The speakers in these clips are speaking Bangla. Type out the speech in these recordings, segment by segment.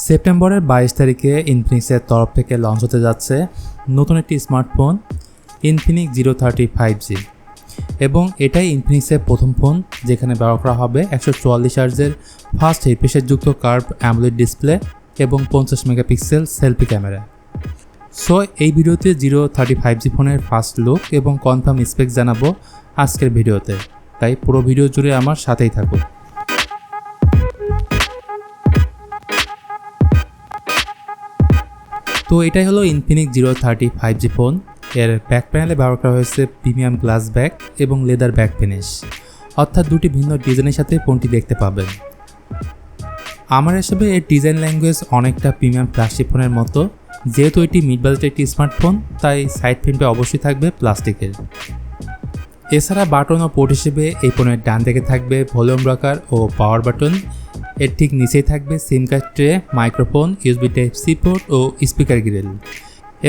সেপ্টেম্বরের 22 তারিখে ইনফিনিক্সের তরফ থেকে লঞ্চ হতে যাচ্ছে নতুন একটি স্মার্টফোন ইনফিনিক্স 030 5G এবং এটাই ইনফিনিক্সের প্রথম ফোন যেখানে ব্যবহার করা হবে 144 হার্জের ফাস্ট রিফ্রেশ যুক্ত কার্ভ অ্যামোলেড ডিসপ্লে এবং 50 মেগাপিক্সেল সেলফি ক্যামেরা। সো এই ভিডিওতে 030 5G ফোনের ফার্স্ট লুক এবং কনফার্ম স্পেক জানাবো আজকের ভিডিওতে, তাই পুরো ভিডিও জুড়ে আমার সাথেই থাকুন। তো এটাই হলো ইনফিনিক্স 030 5G ফোন। এর ব্যাক প্যানেলে ব্যবহার করা হয়েছে প্রিমিয়াম গ্লাস ব্যাক এবং লেদার ব্যাক ফিনিশ, অর্থাৎ দুটি ভিন্ন ডিজাইনের সাথে ফোনটি দেখতে পাবেন। আমার হিসেবে এর ডিজাইন ল্যাঙ্গুয়েজ অনেকটা প্রিমিয়াম প্লাস্টিক ফোনের মতো। যেহেতু এটি মিড বাজেটের একটি স্মার্টফোন, তাই সাইড ফ্রেমটা অবশ্যই থাকবে প্লাস্টিকের। এছাড়া বাটন ও পোর্ট হিসেবে এই ফোনের ডান দিকে থাকবে ভলিউম রকার ও পাওয়ার বাটন। এর ঠিক নিচেই থাকবে SIM card tray, microphone, USB type C port ও স্পিকার গ্রিল,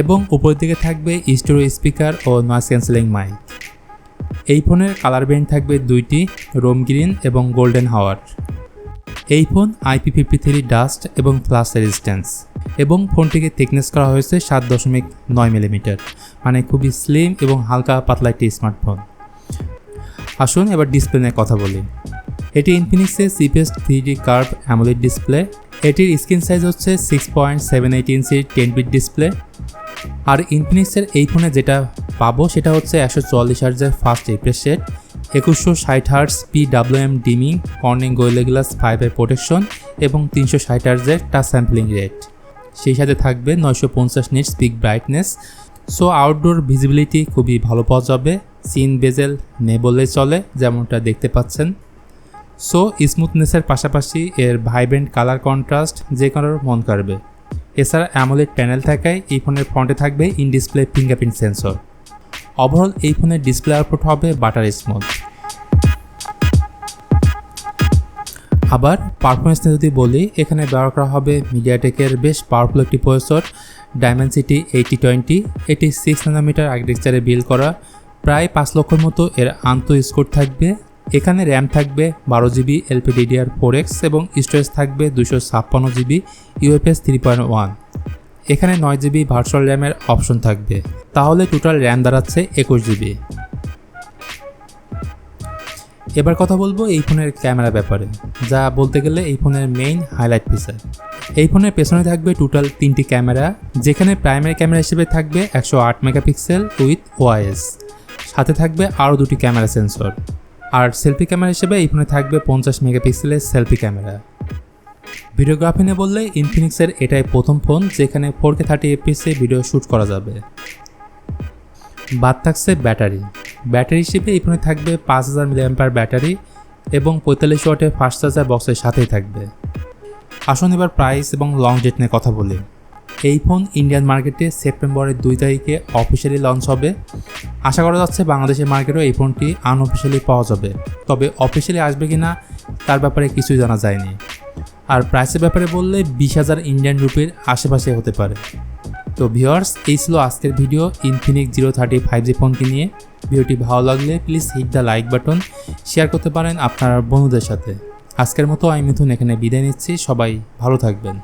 এবং উপরের দিকে থাকবে স্টেরিও স্পিকার ও নয়েজ ক্যান্সেলিং মাইক। এই ফোনের কালার ব্যান্ড থাকবে দুইটি, রোম গ্রিন এবং গোল্ডেন হাওয়ার। এই ফোন IP53 ডাস্ট এবং ফ্লাশ রেজিস্ট্যান্স, এবং ফোনটিকে থিকনেস করা হয়েছে 7.9 মিলিমিটার, মানে খুবই স্লিম এবং হালকা পাতলা একটি স্মার্টফোন। আসুন এবার ডিসপ্লে নিয়ে কথা বলি। এটি ইনফিনিক্সের cheapest 3D curve AMOLED display. এটির স্ক্রিন সাইজ হচ্ছে 6.78 ইঞ্চির 10 বিট ডিসপ্লে। আর ইনফিনিক্সের এই ফোনে যেটা পাবো সেটা হচ্ছে 144 হার্জের fast refresh rate, 2160 hertz PWM dimming, Corning Gorilla Glass 5 এর প্রোটেকশন এবং 360 হার্জের টাচ স্যাম্পলিং রেট। সেই সাথে থাকবে 950 nits pick brightness. So outdoor visibility খুবই ভালো পাওয়া যাবে। সিন বেজেল নেই বললেই চলে, যেমনটা দেখতে পাচ্ছেন। সো স্মুথনেসের পাশাপাশি এর ভাইব্রেন্ট কালার কন্ট্রাস্ট যে কারোর মন কাড়বে। এছাড়া অ্যামোলেড প্যানেল থাকায় এই ফোনের ফ্রন্টে থাকবে in display fingerprint sensor. Overall এই ফোনের ডিসপ্লে আউটপুট হবে বাটার স্মুথ। আবার পারফরমেন্স নিয়ে যদি বলি, এখানে ব্যবহার করা হবে মিডিয়াটেকের বেশ পাওয়ারফুল একটি প্রসেসর ডায়মেনসিটি 8020। এটি 6 ন্যানোমিটার আর্কিটেকচারে বিল্ড করা। প্রায় 5 লক্ষের মতো এর স্কোর থাকবে। এখানে র্যাম থাকবে 12GB LPDDR4X এবং স্টোরেজ থাকবে 256GB UFS 3.1। এখানে 9GB ভার্চুয়াল র্যামের অপশন থাকবে, তাহলে টোটাল র্যাম দাঁড়াচ্ছে 21GB। এবার কথা বলবো এই ফোনের ক্যামেরা ব্যাপারে, যা বলতে গেলে এই ফোনের মেইন হাইলাইট ফিচার। এই ফোনের পেছনে থাকবে টোটাল 3টি ক্যামেরা, যেখানে প্রাইমারি ক্যামেরা হিসেবে থাকবে 108 মেগাপিক্সেল উইথ OIS, সাথে থাকবে আরও 2টি ক্যামেরা সেন্সর। আর সেলফি ক্যামেরা হিসেবে এই ফোনে থাকবে 50 মেগাপিক্সেলের সেলফি ক্যামেরা। ভিডিওগ্রাফি নিয়ে বললে ইনফিনিক্সের এটাই প্রথম ফোন যেখানে 4K 30 fps ভিডিও শ্যুট করা যাবে। বাদ থাকছে ব্যাটারি হিসেবে এই ফোনে থাকবে 5000 mAh ব্যাটারি এবং 45 ওয়াটের ফাস্ট চার্জার বক্সের সাথেই থাকবে। আসুন এবার প্রাইস এবং লং ডেট নিয়ে কথা বলি। এই ফোন ইন্ডিয়ান মার্কেটে সেপ্টেম্বরের 2 তারিখে অফিসিয়ালি লঞ্চ হবে। আশা করা যাচ্ছে বাংলাদেশের মার্কেটেও এই ফোনটি আনঅফিসিয়ালি পাওয়া যাবে, তবে অফিসিয়ালি আসবে কি না তার ব্যাপারে কিছুই জানা যায়নি। আর প্রাইসের ব্যাপারে বললে 20,000 ইন্ডিয়ান রুপির আশেপাশে হতে পারে। তো ভিউয়ার্স, এই ছিল আজকের ভিডিও ইনফিনিক্স 030 5G ফোনটি নিয়ে। ভিডিওটি ভালো লাগলে please hit the like button, share করতে পারেন আপনার বন্ধুদের সাথে। আজকের মতো আমি মিথুন এখানে বিদায় নিচ্ছি। সবাই ভালো থাকবেন।